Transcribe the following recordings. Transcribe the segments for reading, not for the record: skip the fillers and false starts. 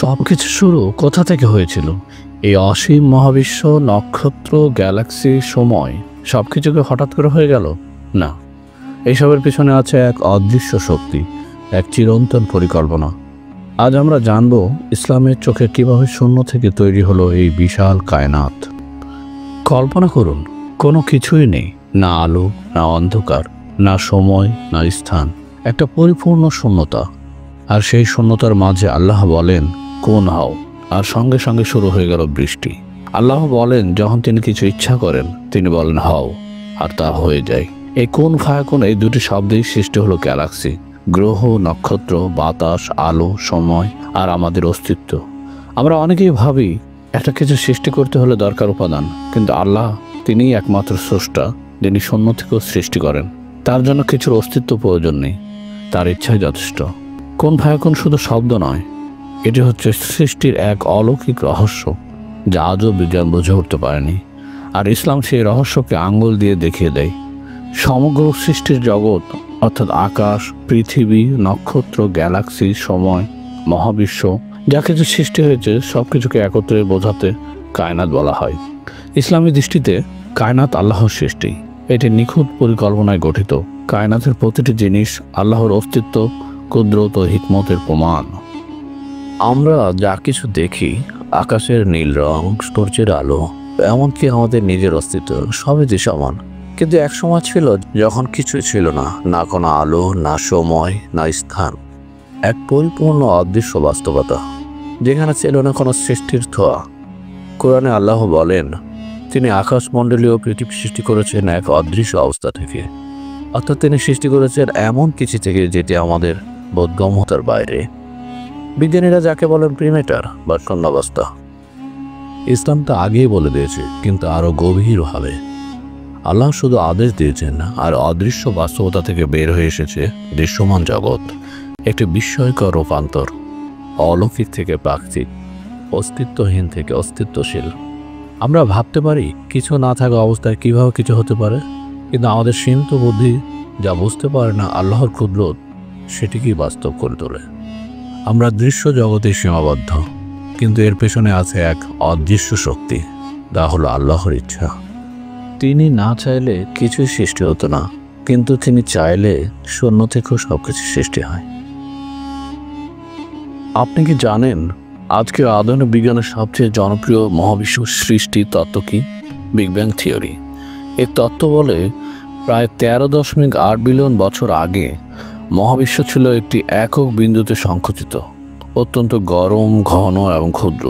সবকিছু শুরু কোথা থেকে হয়েছিল? এই অসীম মহাবিশ্ব, নক্ষত্র, গ্যালাক্সি, সময় সবকিছুকে হঠাৎ করে হয়ে গেল? না, এইসবের পিছনে আছে এক অদৃশ্য শক্তি, এক চিরন্তন পরিকল্পনা। আজ আমরা জানব ইসলামের চোখে কিভাবে শূন্য থেকে তৈরি হলো এই বিশাল কায়নাত। কল্পনা করুন, কোনো কিছুই নেই, না আলো, না অন্ধকার, না সময়, না স্থান, একটা পরিপূর্ণ শূন্যতা। আর সেই শূন্যতার মাঝে আল্লাহ বলেন, কোন হও, আর সঙ্গে সঙ্গে শুরু হয়ে গেল বৃষ্টি। আল্লাহ বলেন, যখন তিনি কিছু ইচ্ছা করেন তিনি বলেন হও, আর তা হয়ে যায়। এই কোন ফায়াকুন, এই দুটি শব্দেই সৃষ্টি হলো গ্যালাক্সি, গ্রহ, নক্ষত্র, বাতাস, আলো, সময় আর আমাদের অস্তিত্ব। আমরা অনেকেই ভাবি একটা কিছু সৃষ্টি করতে হলে দরকার উপাদান, কিন্তু আল্লাহ তিনিই একমাত্র স্রষ্টা, যিনি শূন্য থেকেও সৃষ্টি করেন। তার জন্য কিছুর অস্তিত্ব প্রয়োজন নেই, তার ইচ্ছাই যথেষ্ট। কোন ফায়াকুন শুধু শব্দ নয়, এটি হচ্ছে সৃষ্টির এক অলৌকিক রহস্য, যা আজও বিজ্ঞান বুঝে উঠতে পারেনি। আর ইসলাম সেই রহস্যকে আঙ্গুল দিয়ে দেখিয়ে দেয়। সমগ্র সৃষ্টির জগৎ, অর্থাৎ আকাশ, পৃথিবী, নক্ষত্র, গ্যালাক্সি, সময়, মহাবিশ্ব, যা কিছু সৃষ্টি হয়েছে সব কিছুকে একত্রে বোঝাতে কায়নাত বলা হয়। ইসলামী দৃষ্টিতে কায়নাত আল্লাহর সৃষ্টি, এটি নিখুঁত পরিকল্পনায় গঠিত। কায়নাতের প্রতিটি জিনিস আল্লাহর অস্তিত্ব, কুদরত ও হিকমতের প্রমাণ। আমরা যা কিছু দেখি, আকাশের নীল রং, সূর্যের আলো, এমনকি আমাদের নিজের অস্তিত্ব, সবই যে সমান। কিন্তু এক সময় ছিল যখন কিছুই ছিল না, না কোনো আলো, না সময়, না স্থান, এক পরিপূর্ণ অদৃশ্য বাস্তবতা, যেখানে ছিল না কোনো সৃষ্টির ছোঁয়া। কোরআনে আল্লাহ বলেন, তিনি আকাশমণ্ডলীয় পৃথিবী সৃষ্টি করেছেন এক অদৃশ্য অবস্থা থেকে, অর্থাৎ তিনি সৃষ্টি করেছেন এমন কিছু থেকে যেটি আমাদের বোধগম্যতার বাইরে। বিজ্ঞানীরা যাকে বলেন প্রিমেটার বা শূন্যাবস্থা। ইসলাম তা আগেই বলে দিয়েছে, কিন্তু আরো গভীরভাবে। আল্লাহ শুধু আদেশ দিয়েছেন, আর অদৃশ্য বাস্তবতা থেকে বের হয়ে এসেছে দৃশ্যমান জগৎ, একটি বিস্ময়কর রূপান্তর। অলৌকিক থেকে প্রাকৃতিক, অস্তিত্বহীন থেকে অস্তিত্বশীল। আমরা ভাবতে পারি কিছু না থাকা অবস্থায় কিভাবে কিছু হতে পারে, কিন্তু আমাদের সীমিত বুদ্ধি যা বুঝতে পারে না আল্লাহর কুদরত, সেটিকেই বাস্তব করে তোলে। আমরা দৃশ্য জগতে সীমাবদ্ধ, কিন্তু এর পেছনে আছে এক অদৃশ্য শক্তি, যা হলো আল্লাহর ইচ্ছা। তিনি না চাইলে কিছুই সৃষ্টি হতো না, কিন্তু তিনি চাইলে শূন্য থেকেও সবকিছু সৃষ্টি হয়। আপনি কি জানেন আজকে আধুনিক বিজ্ঞানের সবচেয়ে জনপ্রিয় মহাবিশ্ব সৃষ্টি তত্ত্ব কি? Big bang theory. এই তত্ত্ব বলে প্রায় 13.8 বিলিয়ন বছর আগে মহাবিশ্ব ছিল একটি একক বিন্দুতে সংকুচিত, অত্যন্ত গরম, ঘন এবং ক্ষুদ্র।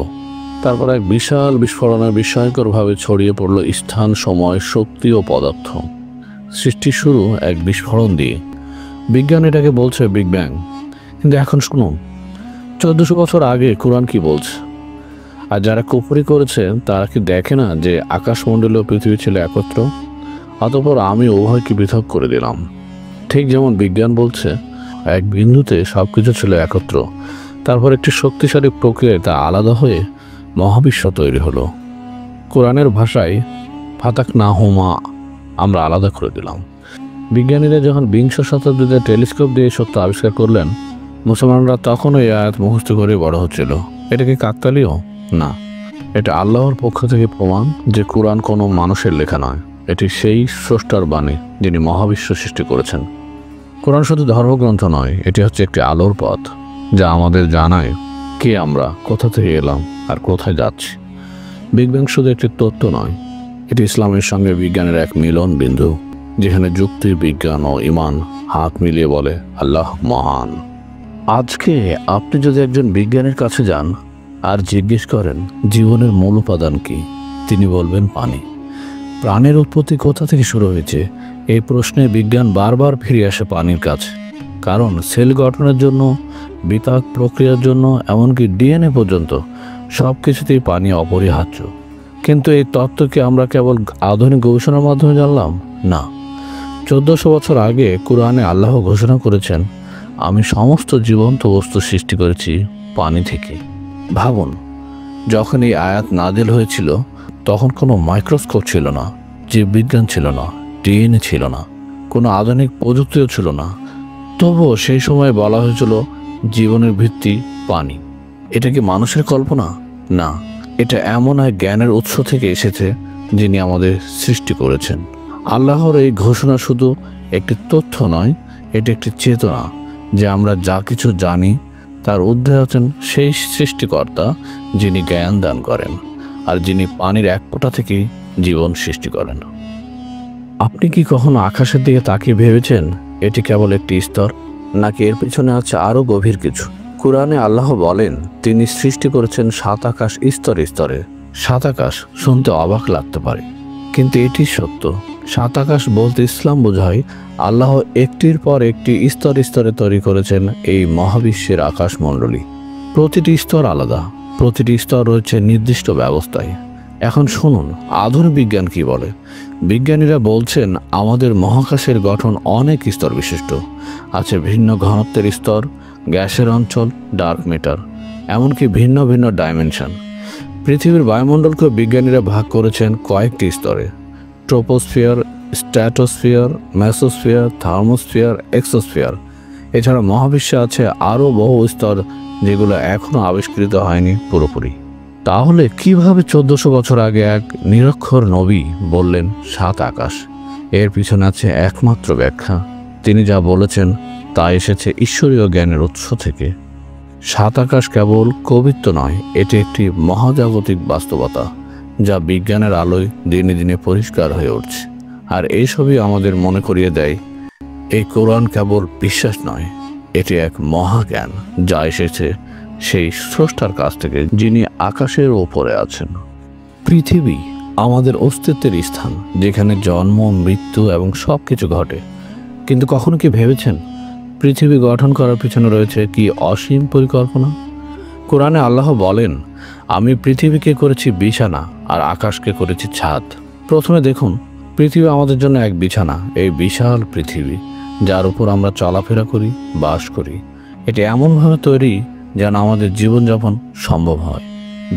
তারপর এক বিশাল বিস্ফোরণের বিস্ময়করভাবে ছড়িয়ে পড়ল স্থান, সময়, শক্তি ও পদার্থ। সৃষ্টি শুরু এক বিস্ফোরণ দিয়ে। বিজ্ঞান এটাকে বলছে বিগ ব্যাং। কিন্তু এখন শুনুন, 1400 বছর আগে কোরআন কি বলছে? আর যারা কুফরি করেছে তারা কি দেখে না যে আকাশমণ্ডলীয় পৃথিবী ছিল একত্র, অতঃপর আমি উভয়কে পৃথক করে দিলাম। ঠিক যেমন বিজ্ঞান বলছে এক বিন্দুতে সবকিছু ছিল একত্র, তারপর একটি শক্তিশালী প্রক্রিয়ায় তা আলাদা হয়ে মহাবিশ্ব তৈরি হলো। কোরআনের ভাষায় ফাতাক না হুমা, আমরা আলাদা করে দিলাম। বিজ্ঞানীরা যখন 20 শতাব্দীতে টেলিস্কোপ দিয়ে সত্য আবিষ্কার করলেন, মুসলমানরা তখনও এই আয়াত মুখস্থ করে বড় হচ্ছিল। এটা কি কাকতালীয়? না, এটা আল্লাহর পক্ষ থেকে প্রমাণ যে কোরআন কোনো মানুষের লেখা নয়, এটি সেই স্রষ্টার বাণী যিনি মহাবিশ্ব সৃষ্টি করেছেন। কোরআন শুধু ধর্মগ্রন্থ নয়, এটি হচ্ছে একটি আলোর পথ, যা আমাদের জানায় কে আমরা, কোথা থেকে এলাম আর কোথায় যাচ্ছি। বিগ ব্যাং শুধু একটি তত্ত্ব নয়, এটি ইসলামের সঙ্গে বিজ্ঞানের এক মিলন বিন্দু, যেখানে যুক্তি, বিজ্ঞান ও ঈমান হাত মিলিয়ে বলে আল্লাহ মহান। আজকে আপনি যদি একজন বিজ্ঞানীর কাছে যান আর জিজ্ঞেস করেন জীবনের মূল উপাদান কি, তিনি বলবেন পানি। প্রাণের উৎপত্তি কোথা থেকে শুরু হয়েছে, এই প্রশ্নে বিজ্ঞান বারবার ফিরে আসে পানির কাছে। কারণ সেল গঠনের জন্য, বিপাক প্রক্রিয়ার জন্য, এমনকি ডিএনএ পর্যন্ত সব কিছুতেই পানি অপরিহার্য। কিন্তু এই তত্ত্বকে আমরা কেবল আধুনিক গবেষণার মাধ্যমে জানলাম না। 1400 বছর আগে কোরআনে আল্লাহ ঘোষণা করেছেন, আমি সমস্ত জীবন্ত বস্তু সৃষ্টি করেছি পানি থেকে। ভাবুন, যখন এই আয়াত নাজিল হয়েছিল তখন কোনো মাইক্রোস্কোপ ছিল না, জীববিজ্ঞান ছিল না, ডিএনএ ছিল না, কোনো আধুনিক প্রযুক্তিও ছিল না। তবুও সেই সময় বলা হয়েছিল জীবনের ভিত্তি পানি। এটা কি মানুষের কল্পনা? না, এটা এমন এক জ্ঞানের উৎস থেকে এসেছে যিনি আমাদের সৃষ্টি করেছেন। আল্লাহর এই ঘোষণা শুধু একটি তথ্য নয়, এটি একটি চেতনা যে আমরা যা কিছু জানি তার ঊর্ধ্বে আছেন সেই সৃষ্টিকর্তা যিনি জ্ঞান দান করেন আর যিনি পানির এক ফোঁটা থেকেই জীবন সৃষ্টি করেন। আপনি কি কখনো আকাশের দিকে তাকিয়ে ভেবেছেন এটি কেবল একটি স্তর, নাকি এর পিছনে আছে আরও গভীর কিছু? কুরআনে আল্লাহ বলেন তিনি সৃষ্টি করেছেন 7 আকাশ স্তরে স্তরে। 7 আকাশ শুনতে অবাক লাগতে পারে, কিন্তু এটি সত্য। 7 আকাশ বলতে ইসলাম বোঝায় আল্লাহ একটির পর একটি স্তরে স্তরে তৈরি করেছেন এই মহাবিশ্বের আকাশমণ্ডলী। প্রতিটি স্তর আলাদা, প্রতিটি স্তর রয়েছে নির্দিষ্ট ব্যবস্থায়। এখন শুনুন আধুনিক বিজ্ঞান কি বলে। বিজ্ঞানীরা বলছেন আমাদের মহাকাশের গঠন অনেক স্তর বিশিষ্ট। আছে ভিন্ন ঘনত্বের স্তর, গ্যাসের অঞ্চল, ডার্ক ম্যাটার, এমনকি ভিন্ন ভিন্ন ডাইমেনশন। পৃথিবীর বায়ুমণ্ডলকে বিজ্ঞানীরা ভাগ করেছেন কয়েকটি স্তরে: troposphere, stratosphere, mesosphere, thermosphere, exosphere. এছাড়া মহাবিশ্বে আছে আরও বহু স্তর যেগুলো এখনও আবিষ্কৃত হয়নি পুরোপুরি। তাহলে কিভাবে 1400 বছর আগে এক নিরক্ষর নবী বললেন 7 আকাশ? এর পিছনে আছে একমাত্র ব্যাখ্যা। তিনি যা বলেছেন তা এসেছে ঈশ্বরীয় জ্ঞানের উৎস থেকে। 7 আকাশ কেবল কবিত্ব নয়, এটি একটি মহাজাগতিক বাস্তবতা যা বিজ্ঞানের আলোয় দিনে দিনে পরিষ্কার হয়ে উঠছে। আর এইসবই আমাদের মনে করিয়ে দেয় এই কোরআন কেবল বিশ্বাস নয়, এটি এক মহাজ্ঞান যা এসেছে সেই স্রষ্টার কাছ থেকে যিনি আকাশের ওপরে আছেন। পৃথিবী আমাদের অস্তিত্বের স্থান, যেখানে জন্ম, মৃত্যু এবং সব কিছু ঘটে। কিন্তু কখনো কি ভেবেছেন পৃথিবী গঠন করার পিছনে রয়েছে কি অসীম পরিকল্পনা? কোরআনে আল্লাহ বলেন আমি পৃথিবীকে করেছি বিছানা আর আকাশকে করেছি ছাদ। প্রথমে দেখুন, পৃথিবী আমাদের জন্য এক বিছানা, এই বিশাল পৃথিবী যার উপর আমরা চলাফেরা করি, বাস করি। এটি এমনভাবে তৈরি যেন আমাদের জীবনযাপন সম্ভব হয়।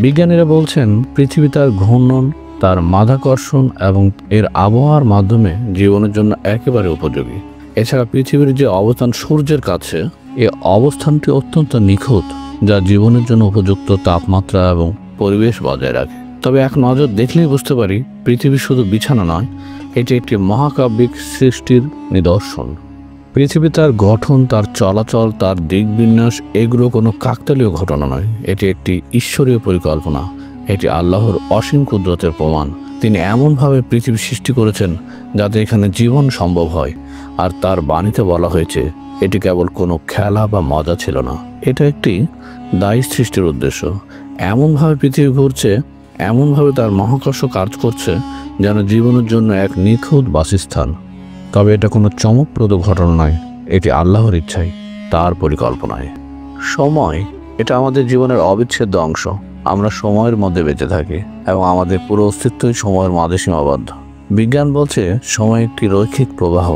বিজ্ঞানীরা বলছেন পৃথিবী তার ঘূর্ণন, তার মাধ্যাকর্ষণ এবং এর আবহাওয়ার মাধ্যমে জীবনের জন্য একেবারে উপযোগী। এছাড়া পৃথিবীর যে অবস্থান সূর্যের কাছে, এই অবস্থানটি অত্যন্ত নিখুঁত যা জীবনের জন্য উপযুক্ত তাপমাত্রা এবং পরিবেশ বজায় রাখে। তবে এক নজর দেখলেই বুঝতে পারি পৃথিবী শুধু বিছানা নয়, এটি একটি মহাকাব্যিক সৃষ্টির নিদর্শন। পৃথিবী তার গঠন, তার চলাচল, তার দিক বিন্যাস এগুলো কোনো কাকতালীয় ঘটনা নয়, এটি একটি ঈশ্বরীয় পরিকল্পনা। এটি আল্লাহর অসীম কুদরতের প্রমাণ। তিনি এমনভাবে পৃথিবী সৃষ্টি করেছেন যাতে এখানে জীবন সম্ভব হয়। আর তার বাণীতে বলা হয়েছে এটি কেবল কোনো খেলা বা মজা ছিল না, এটা একটি দায়ী সৃষ্টির উদ্দেশ্য। এমনভাবে পৃথিবী ঘুরছে, এমনভাবে তার মহাকর্ষ কাজ করছে যেন জীবনের জন্য এক নিখুঁত বাসস্থান। তবে এটা কোনো চমকপ্রদ ঘটনা নয়, এটি আল্লাহর ইচ্ছায়, তার পরিকল্পনায়। সময়, এটা আমাদের জীবনের অবিচ্ছেদ্য অংশ। আমরা সময়ের মধ্যে বেঁচে থাকি এবং আমাদের পুরো অস্তিত্বই সময়ের মাঝে সীমাবদ্ধ। বিজ্ঞান বলছে সময় একটি রৈখিক প্রবাহ,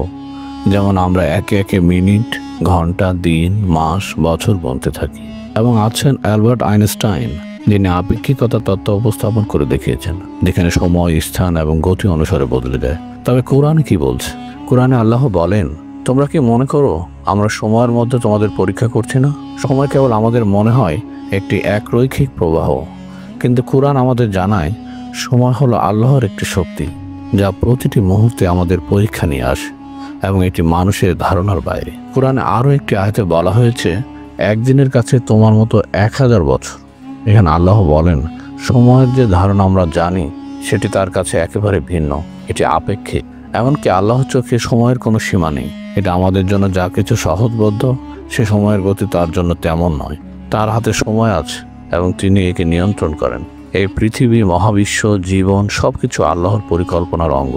যেমন আমরা একে একে মিনিট, ঘন্টা, দিন, মাস, বছর গুনতে থাকি। এবং আছেন অ্যালবার্ট আইনস্টাইন, যিনি আপেক্ষিকতার তত্ত্ব উপস্থাপন করে দেখিয়েছেন, যেখানে সময়, স্থান এবং গতি অনুসারে বদলে যায়। তবে কোরআন কি বলছে? কোরআনে আল্লাহ বলেন তোমরা কি মনে করো আমরা সময়ের মধ্যে তোমাদের পরীক্ষা করছি না? সময় কেবল আমাদের মনে হয় একটি একরৈখিক প্রবাহ, কিন্তু কোরআন আমাদের জানায় সময় হলো আল্লাহর একটি শক্তি যা প্রতিটি মুহূর্তে আমাদের পরীক্ষা নিয়ে আসে এবং এটি মানুষের ধারণার বাইরে। কোরআনে আরও একটি আয়াতে বলা হয়েছে একদিনের কাছে তোমার মতো 1000 বছর। এখানে আল্লাহ বলেন সময়ের যে ধারণা আমরা জানি সেটি তার কাছে একেবারে ভিন্ন, এটি আপেক্ষিক। এমনকি আল্লাহর চোখে সময়ের কোনো সীমা নেই। এটা আমাদের জন্য যা কিছু সহজবদ্ধ, সে সময়ের গতি তার জন্য তেমন নয়। তার হাতে সময় আছে এবং তিনি একে নিয়ন্ত্রণ করেন। এই পৃথিবী, মহাবিশ্ব, জীবন সবকিছু আল্লাহর পরিকল্পনার অঙ্গ।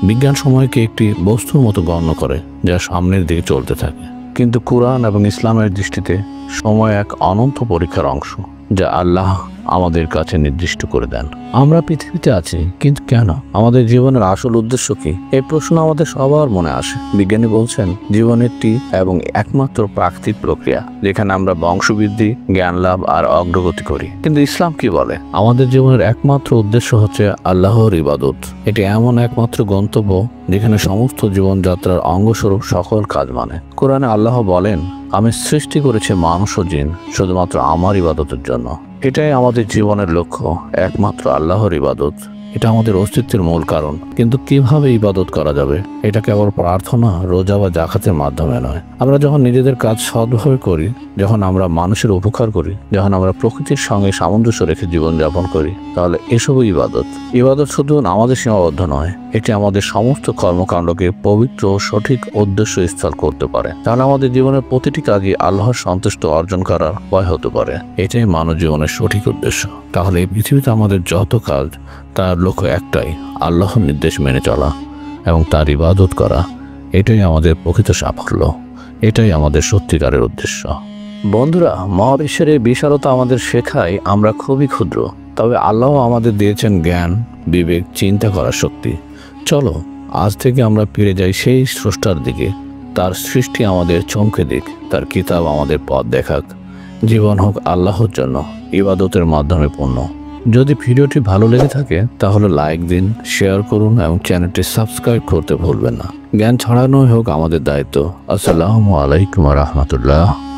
বিজ্ঞান সময়কে একটি বস্তুর মতো গণ্য করে যা সামনের দিকে চলতে থাকে, কিন্তু কুরআন এবং ইসলামের দৃষ্টিতে সময় এক অনন্ত পরীক্ষার অংশ যা আল্লাহ আমাদের কাছে নির্দিষ্ট করে দেন। আমরা পৃথিবীতে আছি, কিন্তু কেন? আমাদের জীবনের আসল উদ্দেশ্য কি? এই প্রশ্ন আমাদের সবার মনে আসে। বিজ্ঞানী বলছেন জীবন একটি এবং একমাত্র প্রাকৃতিক প্রক্রিয়া যেখানে আমরা বংশবৃদ্ধি, জ্ঞান লাভ আর অগ্রগতি করি। কিন্তু ইসলাম কি বলে? আমাদের জীবনের একমাত্র উদ্দেশ্য হচ্ছে আল্লাহর ইবাদত। এটি এমন একমাত্র গন্তব্য যেখানে সমস্ত জীবনযাত্রার অঙ্গস্বরূপ সকল কাজ মানে। কোরআনে আল্লাহ বলেন আমি সৃষ্টি করেছি মানুষ ও জিন শুধুমাত্র আমার ইবাদতের জন্য। এটাই আমাদের জীবনের লক্ষ্য, একমাত্র আল্লাহর ইবাদত। এটা আমাদের অস্তিত্বের মূল কারণ। কিন্তু কিভাবে ইবাদত করা যাবে? এটা কেবল প্রার্থনা, রোজা বা জাকাতের মাধ্যমে নয়। আমরা যখন নিজেদের কাজ সৎভাবে করি, যখন আমরা মানুষের উপকার করি, যখন আমরা প্রকৃতির সঙ্গে সামঞ্জস্য রেখে জীবনযাপন করি, তাহলে এসবই ইবাদত। ইবাদত শুধু আমাদের সীমাবদ্ধ নয়, এটি আমাদের সমস্ত কর্মকাণ্ডকে পবিত্র ও সঠিক উদ্দেশ্য স্থল করতে পারে। তাহলে আমাদের জীবনের প্রতিটি কাজই আল্লাহর সন্তুষ্ট অর্জন করার উপায় হতে পারে। এটাই মানব জীবনের সঠিক উদ্দেশ্য। তাহলে এই পৃথিবীতে আমাদের যত কাজ, তার লক্ষ্য একটাই, আল্লাহর নির্দেশ মেনে চলা এবং তার ইবাদত করা। এটাই আমাদের প্রকৃত সাফল্য, এটাই আমাদের সত্যিকারের উদ্দেশ্য। বন্ধুরা, মহাবিশ্বের এই বিশালতা আমাদের শেখায় আমরা খুবই ক্ষুদ্র, তবে আল্লাহ আমাদের দিয়েছেন জ্ঞান, বিবেক, চিন্তা করার শক্তি। চলো আজ থেকে আমরা ফিরে যাই সেই স্রষ্টার দিকে। তার সৃষ্টি আমাদের চমকে দিক, তার কিতাব আমাদের পথ দেখাক। জীবন হোক আল্লাহর জন্য, ইবাদতের মাধ্যমে পূর্ণ। যদি ভিডিওটি ভালো লেগে থাকে তাহলে লাইক দিন, শেয়ার করুন এবং চ্যানেলটি সাবস্ক্রাইব করতে ভুলবেন না। জ্ঞান ছড়ানোই হোক আমাদের দায়িত্ব। আসসালামু আলাইকুম ওয়া রাহমাতুল্লাহ।